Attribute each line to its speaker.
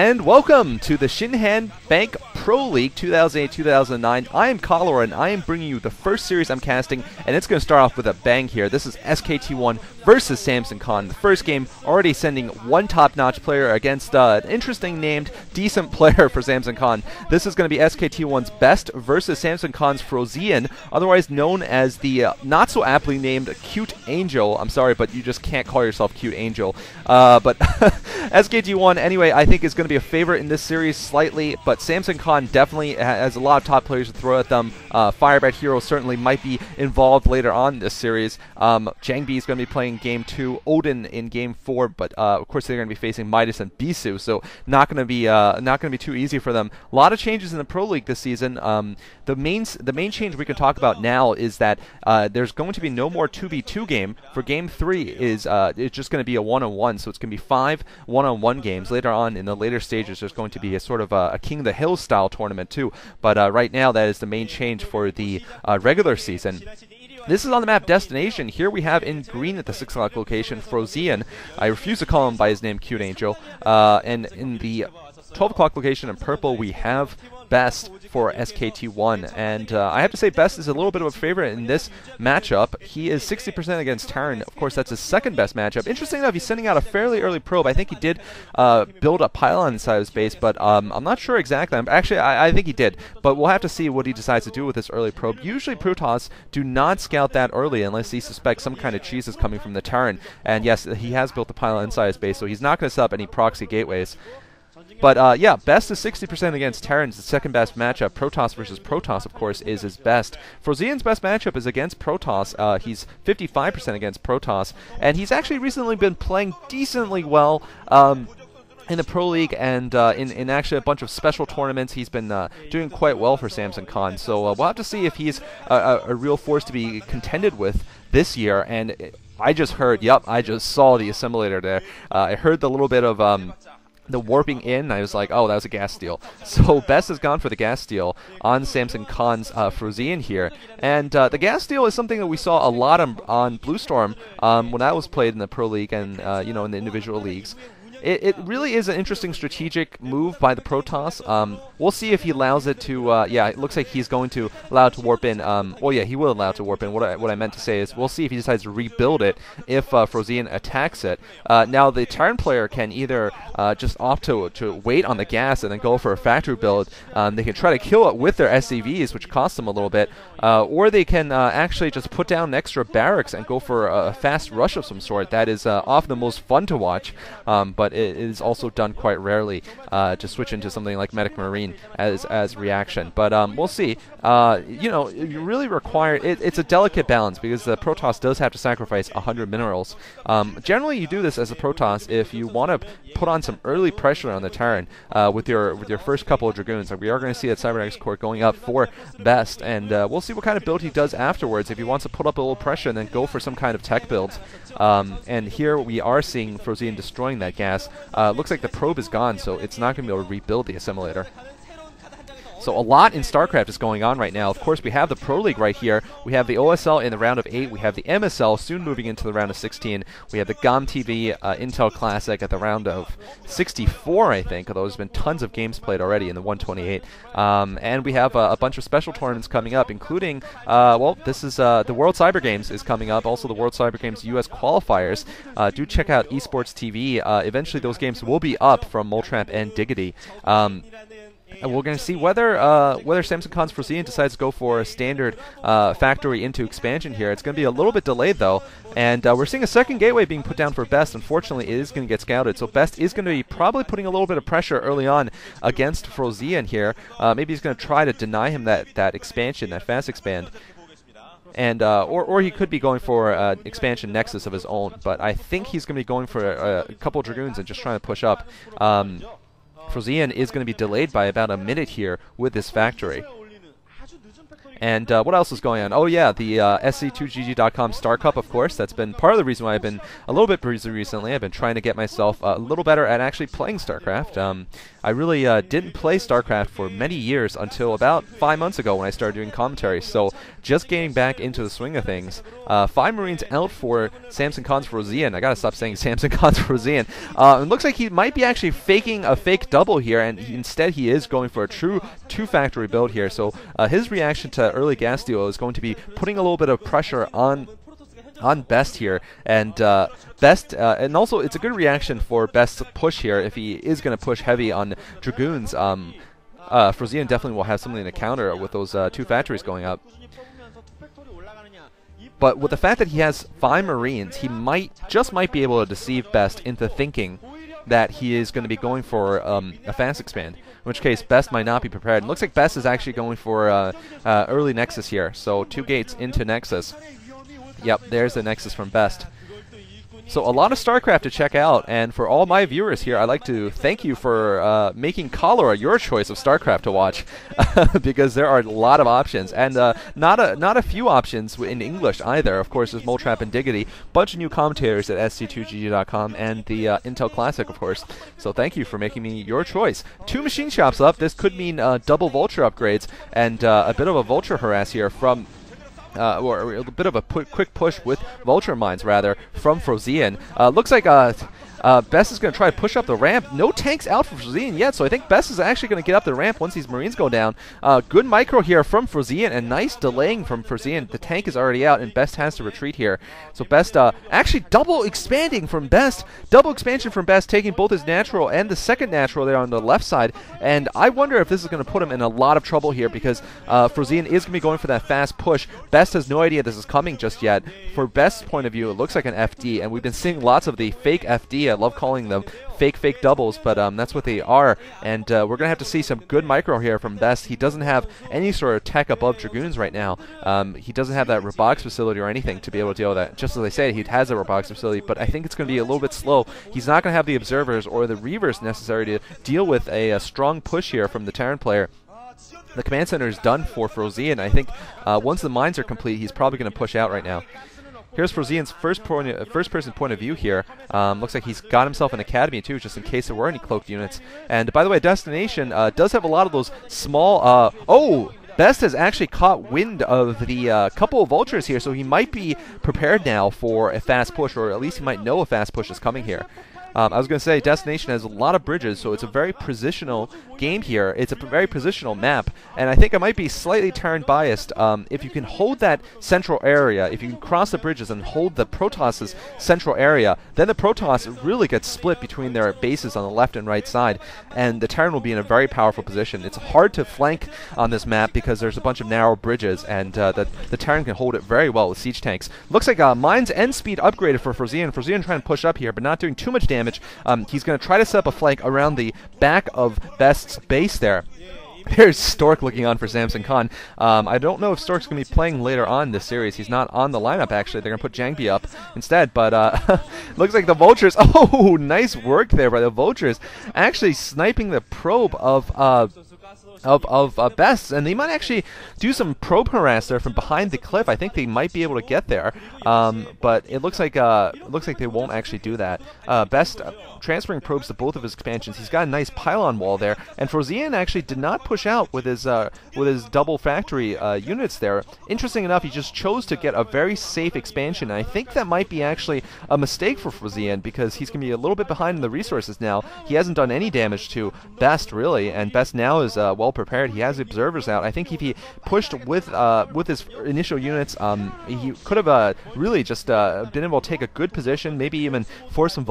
Speaker 1: And welcome to the Shinhan Bank Pro League 2008-2009. I am Cholera, and I am bringing you the first series I'm casting, and it's going to start off with a bang here. This is SKT1 versus S.Khan. The first game already sending one top-notch player against an interesting named decent player for S.Khan. This is going to be SKT1's Best versus S.Khan's Frozean, otherwise known as the not-so-aptly named Cute Angel. I'm sorry, but you just can't call yourself Cute Angel. But SKT1, anyway, I think is going to be a favorite in this series slightly, but S.Khan definitely has a lot of top players to throw at them. Firebat Hero certainly might be involved later on in this series. Jangbi is going to be playing Game 2, Odin in Game 4, but of course they're going to be facing Midas and Bisu, so not going to be too easy for them. A lot of changes in the Pro League this season. The main change we can talk about now is that there's going to be no more 2v2 game. For Game 3 is it's just going to be a 1-on-1, so it's going to be 5 1-on-1 games. Later on in the later stages, there's going to be a sort of a King of the Hill style tournament too, but right now that is the main change for the regular season. This is on the map Destination. Here we have in green at the 6 o'clock location Frozean. I refuse to call him by his name, Cute Angel. And in the 12 o'clock location in purple we have Best for SKT1, and I have to say Best is a little bit of a favorite in this matchup. He is 60% against Terran. Of course, that's his second best matchup. Interesting enough, he's sending out a fairly early probe. I think he did build a pylon inside his base, but I'm not sure exactly. Actually, I think he did, but we'll have to see what he decides to do with this early probe. Usually Protoss do not scout that early unless he suspects some kind of cheese is coming from the Terran, and yes, he has built a pylon inside his base, so he's not going to set up any proxy gateways. But yeah, Best is 60% against Terran's the second best matchup. Protoss versus Protoss, of course, is his best. Frozean's best matchup is against Protoss. He's 55% against Protoss, and he's actually recently been playing decently well in the Pro League and in actually a bunch of special tournaments. He's been doing quite well for S.Khan. So we'll have to see if he's a real force to be contended with this year. And I just heard, yep, I just saw the assimilator there. I heard the little bit of the warping in. I was like, oh, that was a gas steal. So Best has gone for the gas steal on S.Khan's Frozean here, and the gas steal is something that we saw a lot on Blue Storm when that was played in the Pro League and you know, in the individual leagues. It really is an interesting strategic move by the Protoss. We'll see if he allows it to, yeah, it looks like he's going to allow it to warp in. Well, yeah, he will allow it to warp in. What I meant to say is we'll see if he decides to rebuild it if Frozean attacks it. Now, the Terran player can either just opt to wait on the gas and then go for a factory build. They can try to kill it with their SCVs, which costs them a little bit, or they can actually just put down extra barracks and go for a fast rush of some sort. That is often the most fun to watch, but it is also done quite rarely to switch into something like Medic Marine as reaction. But we'll see. You know, you really require it's a delicate balance because the Protoss does have to sacrifice 100 minerals. Generally, you do this as a Protoss if you want to put on some early pressure on the Terran with your first couple of Dragoons. We are going to see that Cybernetics Core going up for Best, and we'll see what kind of build he does afterwards. If he wants to put up a little pressure and then go for some kind of tech build. And here we are seeing Frozean destroying that gas. Looks like the probe is gone, so it's not going to be able to rebuild the assimilator. So a lot in StarCraft is going on right now. Of course, we have the Pro League right here. We have the OSL in the round of 8. We have the MSL soon moving into the round of 16. We have the GOM TV Intel Classic at the round of 64, I think, although there's been tons of games played already in the 128. And we have a bunch of special tournaments coming up, including, well, this is the World Cyber Games is coming up. Also, the World Cyber Games US qualifiers. Do check out Esports TV. Eventually, those games will be up from Moltrap and Diggity. And we're going to see whether S.Khan's Frozean decides to go for a standard factory into expansion here. It's going to be a little bit delayed, though. And we're seeing a second gateway being put down for Best. Unfortunately, it is going to get scouted. So Best is going to be probably putting a little bit of pressure early on against Frozean here. Maybe he's going to try to deny him that expansion, that fast expand. And or he could be going for expansion nexus of his own. But I think he's going to be going for a couple of Dragoons and just trying to push up. Frozean is going to be delayed by about a minute here with this factory. And what else is going on? Oh yeah, the SC2GG.com Star Cup, of course. That's been part of the reason why I've been a little bit busy recently. I've been trying to get myself a little better at actually playing StarCraft. I really didn't play StarCraft for many years until about 5 months ago when I started doing commentary. So just getting back into the swing of things. 5 Marines out for S.Khan's Frozean. I gotta stop saying S.Khan's Frozean. It looks like he might be actually faking a fake double here, and instead he is going for a true 2-factory build here. So his reaction to early gas duo is going to be putting a little bit of pressure on Best here, and Best, and also it's a good reaction for Best to push here if he is going to push heavy on Dragoons. Frozean definitely will have something to counter with those 2 factories going up. But with the fact that he has 5 Marines, he just might be able to deceive Best into thinking that he is going to be going for a fast expand, in which case Best might not be prepared. It looks like Best is actually going for early Nexus here, so 2 gates into Nexus. Yep, there's the Nexus from Best. So a lot of StarCraft to check out, and for all my viewers here, I'd like to thank you for making Cholera your choice of StarCraft to watch, because there are a lot of options, and not a few options in English either. Of course, there's Moletrap and Diggity, bunch of new commentators at SC2GG.com, and the Intel Classic, of course. So thank you for making me your choice. 2 machine shops up. This could mean double Vulture upgrades, and a bit of a Vulture harass here from or a bit of a quick push with Vulture Mines, rather, from Frozean. Looks like Best is going to try to push up the ramp. No tanks out for Frozean yet, so I think Best is actually going to get up the ramp once these Marines go down. Good micro here from Frozean, and nice delaying from Frozean. The tank is already out, and Best has to retreat here. So Best actually double expanding from Best. Double expansion from Best, taking both his natural and the second natural there on the left side. And I wonder if this is going to put him in a lot of trouble here, because Frozean is going to be going for that fast push. Best has no idea this is coming just yet. For Best's point of view, it looks like an FD, and we've been seeing lots of the fake FD. I love calling them fake doubles, but that's what they are, and we're going to have to see some good micro here from Best. He doesn't have any sort of tech above Dragoons right now. He doesn't have that robotics facility or anything to be able to deal with that. Just as I say, he has a robotics facility, but I think it's going to be a little bit slow. He's not going to have the observers or the reavers necessary to deal with a strong push here from the Terran player. The command center is done for Frozean. I think once the mines are complete, he's probably going to push out right now. Here's Frozean's first-person point of view here. Looks like he's got himself an academy too, just in case there were any cloaked units. And by the way, Destination does have a lot of those small. Oh, Best has actually caught wind of the couple of vultures here, so he might be prepared now for a fast push, or at least he might know a fast push is coming here. I was going to say, Destination has a lot of bridges, so it's a very positional game here. It's a very positional map, and I think I might be slightly Terran biased. If you can hold that central area, if you can cross the bridges and hold the Protoss' central area, then the Protoss really gets split between their bases on the left and right side, and the Terran will be in a very powerful position. It's hard to flank on this map because there's a bunch of narrow bridges, and the Terran can hold it very well with siege tanks. Looks like mines and speed upgraded for Frozean. Frozean trying to push up here, but not doing too much damage. He's going to try to set up a flank around the back of Best's base there. There's Stork looking on for S.Khan. I don't know if Stork's going to be playing later on this series. He's not on the lineup, actually. They're going to put Jangbi up instead, but looks like the Vultures. Oh, nice work there by the Vultures. Actually sniping the probe of Best, and they might actually do some probe harass there from behind the cliff. I think they might be able to get there, but it looks like they won't actually do that. Best transferring probes to both of his expansions. He's got a nice pylon wall there, and Frozean actually did not push out with his double factory units there. Interesting enough, he just chose to get a very safe expansion, and I think that might be actually a mistake for Frozean, because he's going to be a little bit behind in the resources now. He hasn't done any damage to Best, really, and Best now is well prepared. He has observers out. I think if he pushed with his initial units, he could have really just been able to take a good position, maybe even force some